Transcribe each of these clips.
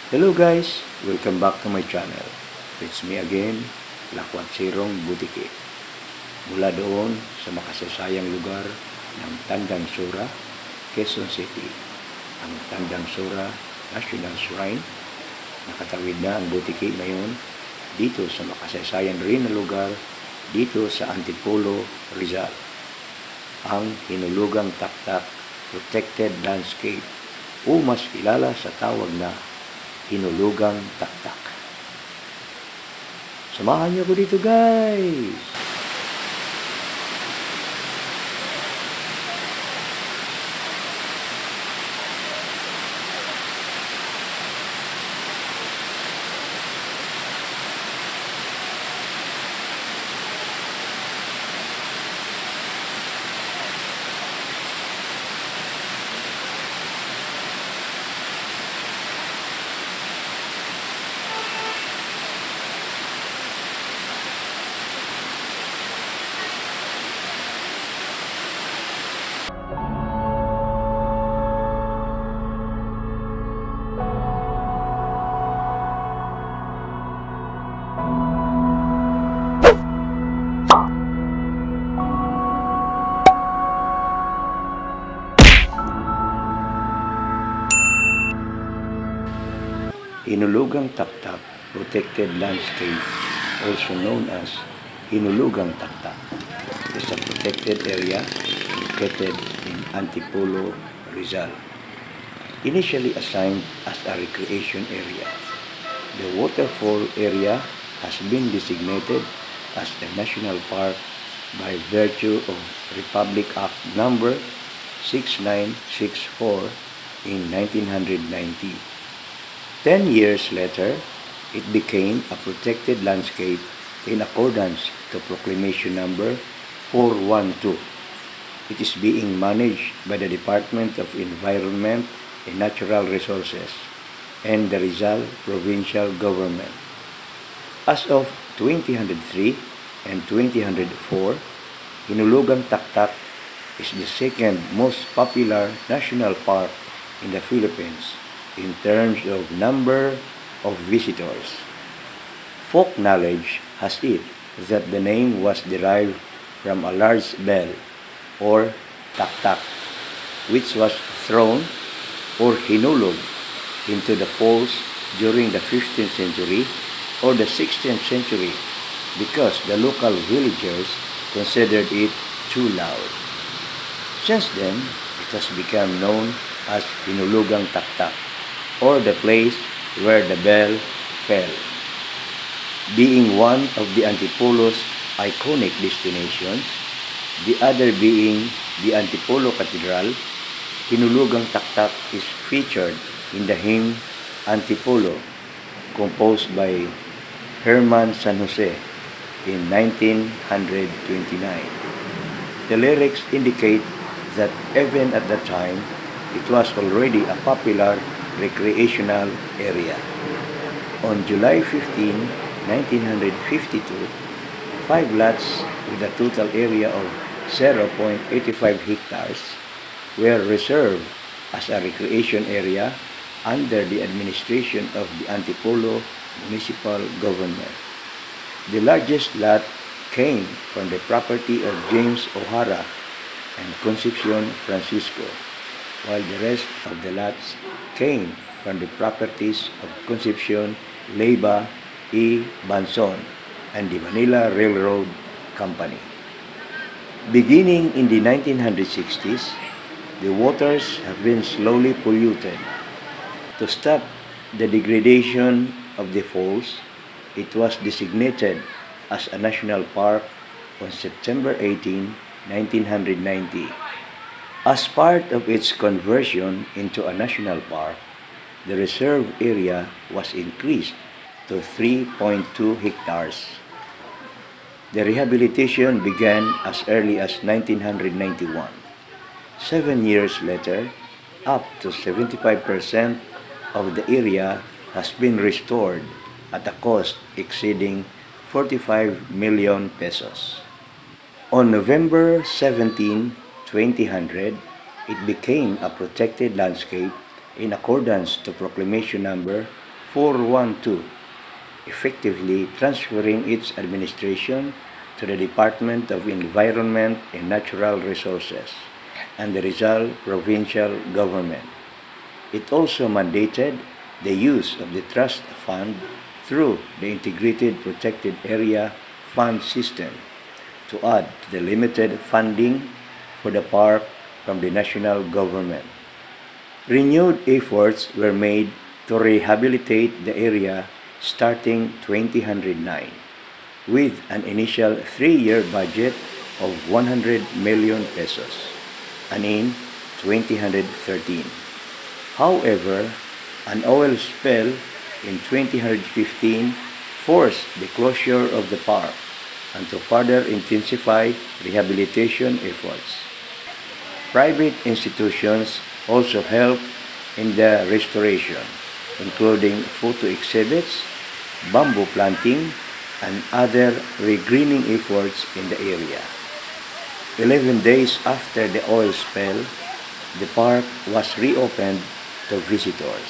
Hello guys! Welcome back to my channel. It's me again, Lakwat Sirong Butiki. Mula doon sa makasaysayang lugar ng Tandang Sura, Quezon City. Ang Tandang Sura National Shrine. Nakatawid na ang Butiki ngayon dito sa makasaysayang rin na lugar dito sa Antipolo, Rizal. Ang Hinulugang Taktak Protected Landscape o mas kilala sa tawag na Hinulugang Taktak. Samahan niyo ko dito guys! Hinulugang Taktak Protected Landscape, also known as Hinulugang Taktak, is a protected area located in Antipolo, Rizal. Initially assigned as a recreation area, the waterfall area has been designated as a national park by virtue of Republic Act No. 6964 in 1990. 10 years later, it became a protected landscape in accordance to Proclamation No. 412. It is being managed by the Department of Environment and Natural Resources and the Rizal Provincial Government. As of 2003 and 2004, Hinulugang Taktak is the second most popular national park in the Philippines in terms of number of visitors. Folk knowledge has it that the name was derived from a large bell or taktak, which was thrown or hinulog into the falls during the 15th century or the 16th century because the local villagers considered it too loud. Since then, it has become known as Hinulugang Taktak, or the place where the bell fell. Being one of the Antipolo's iconic destinations, the other being the Antipolo Cathedral, Hinulugang Taktak is featured in the hymn Antipolo, composed by Herman San Jose in 1929. The lyrics indicate that even at that time, it was already a popular recreational area. On July 15, 1952, 5 lots with a total area of 0.85 hectares were reserved as a recreation area under the administration of the Antipolo Municipal Government. The largest lot came from the property of James O'Hara and Concepcion Francisco, while the rest of the lots came from the properties of Concepcion Leyva E. Banson and the Manila Railroad Company. Beginning in the 1960s, the waters have been slowly polluted. To stop the degradation of the falls, it was designated as a national park on September 18, 1990. As part of its conversion into a national park, the reserve area was increased to 3.2 hectares. The rehabilitation began as early as 1991. 7 years later, up to 75% of the area has been restored at a cost exceeding 45 million pesos. On November 17, 2000, it became a protected landscape in accordance to Proclamation No. 412, effectively transferring its administration to the Department of Environment and Natural Resources and the Rizal Provincial Government. It also mandated the use of the trust fund through the Integrated Protected Area Fund System to add to the limited funding for the park from the national government. Renewed efforts were made to rehabilitate the area starting 2009 with an initial 3-year budget of 100 million pesos and in 2013. However, an oil spill in 2015 forced the closure of the park and to further intensify rehabilitation efforts. Private institutions also helped in the restoration, including photo exhibits, bamboo planting, and other regreening efforts in the area. 11 days after the oil spill, the park was reopened to visitors.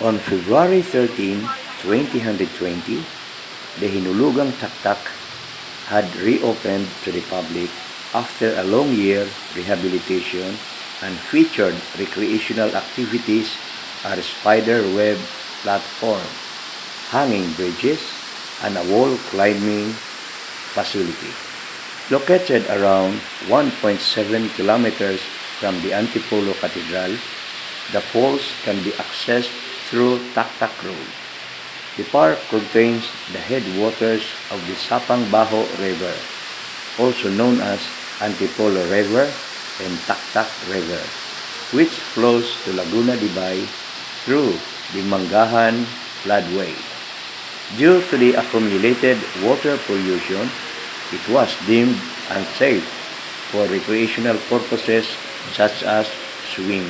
On February 13, 2020, the Hinulugang Taktak had reopened to the public after a long year rehabilitation and featured recreational activities are a spider web platform, hanging bridges, and a wall climbing facility. Located around 1.7 kilometers from the Antipolo Cathedral, the falls can be accessed through Taktak Road. The park contains the headwaters of the Sapang Baho River, also known as Antipolo River and Taktak River, which flows to Laguna de Bay through the Mangahan floodway. Due to the accumulated water pollution, it was deemed unsafe for recreational purposes such as swimming.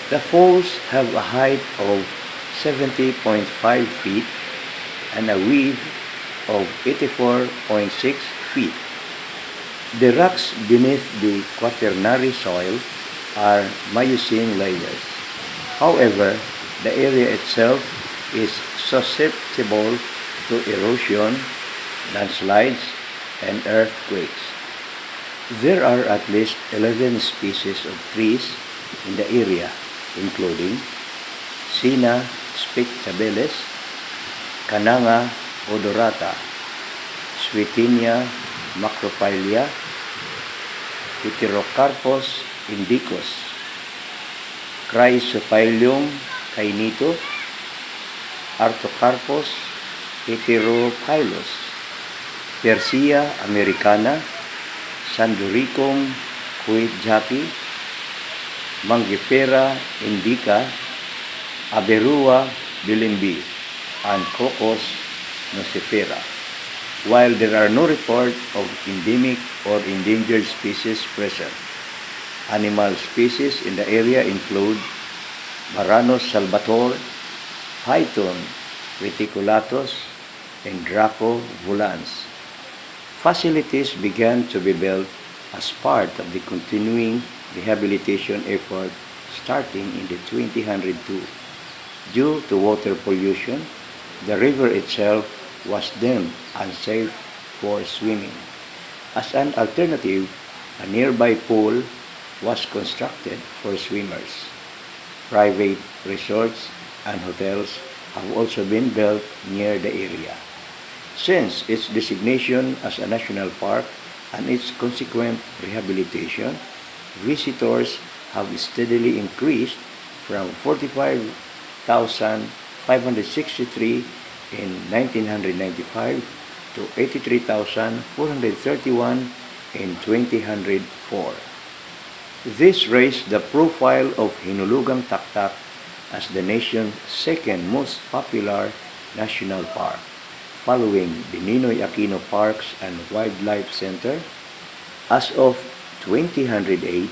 The falls have a height of 70.5 feet and a width of 84.6 feet. The rocks beneath the quaternary soil are Miocene layers. However, the area itself is susceptible to erosion, landslides, and earthquakes. There are at least 11 species of trees in the area, including Sina spectabilis, Cananga odorata, Swietenia macrophylla, Heterocarpus indicus, Chrysophyllum cainito, Artocarpus heterophyllus, Persea americana, Sanduricum cuitjati, Mangifera indica, Aberrua bilimbi, and Cocos nocifera. While there are no reports of endemic or endangered species present, animal species in the area include Varanus salvator, Python reticulatus, and Draco volans. Facilities began to be built as part of the continuing rehabilitation effort starting in the 2002. Due to water pollution, the river itself was deemed unsafe for swimming. As an alternative, a nearby pool was constructed for swimmers. Private resorts and hotels have also been built near the area. Since its designation as a national park and its consequent rehabilitation, visitors have steadily increased from 45,563 in 1995 to 83,431 in 2004. This raised the profile of Hinulugang Taktak as the nation's second most popular national park, following the Ninoy Aquino Parks and Wildlife Center. As of 2008,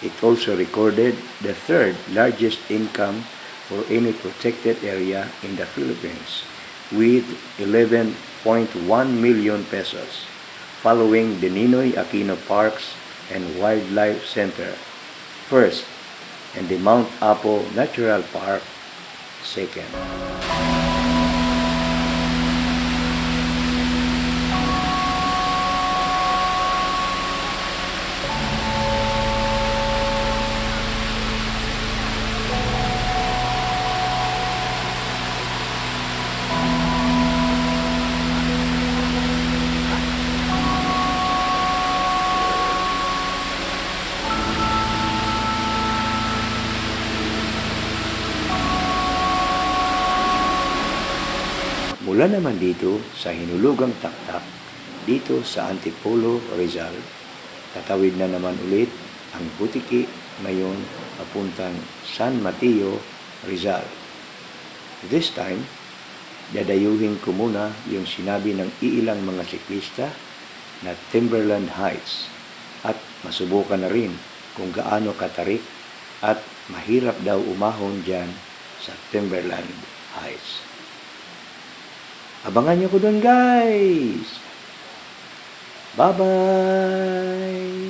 it also recorded the third largest income for any protected area in the Philippines, with 11.1 million pesos, following the Ninoy Aquino Parks and Wildlife Center first, and the Mount Apo Natural Park 2nd. Mula naman dito sa hinulugang taktak, dito sa Antipolo, Rizal, tatawid na naman ulit ang Butiki ngayon papuntang San Mateo, Rizal. This time, dadayuhin ko muna yung sinabi ng iilang mga siklista na Timberland Heights at masubukan na rin kung gaano katarik at mahirap daw umahon dyan sa Timberland Heights. Abangan niyo ko doon, guys! Bye-bye!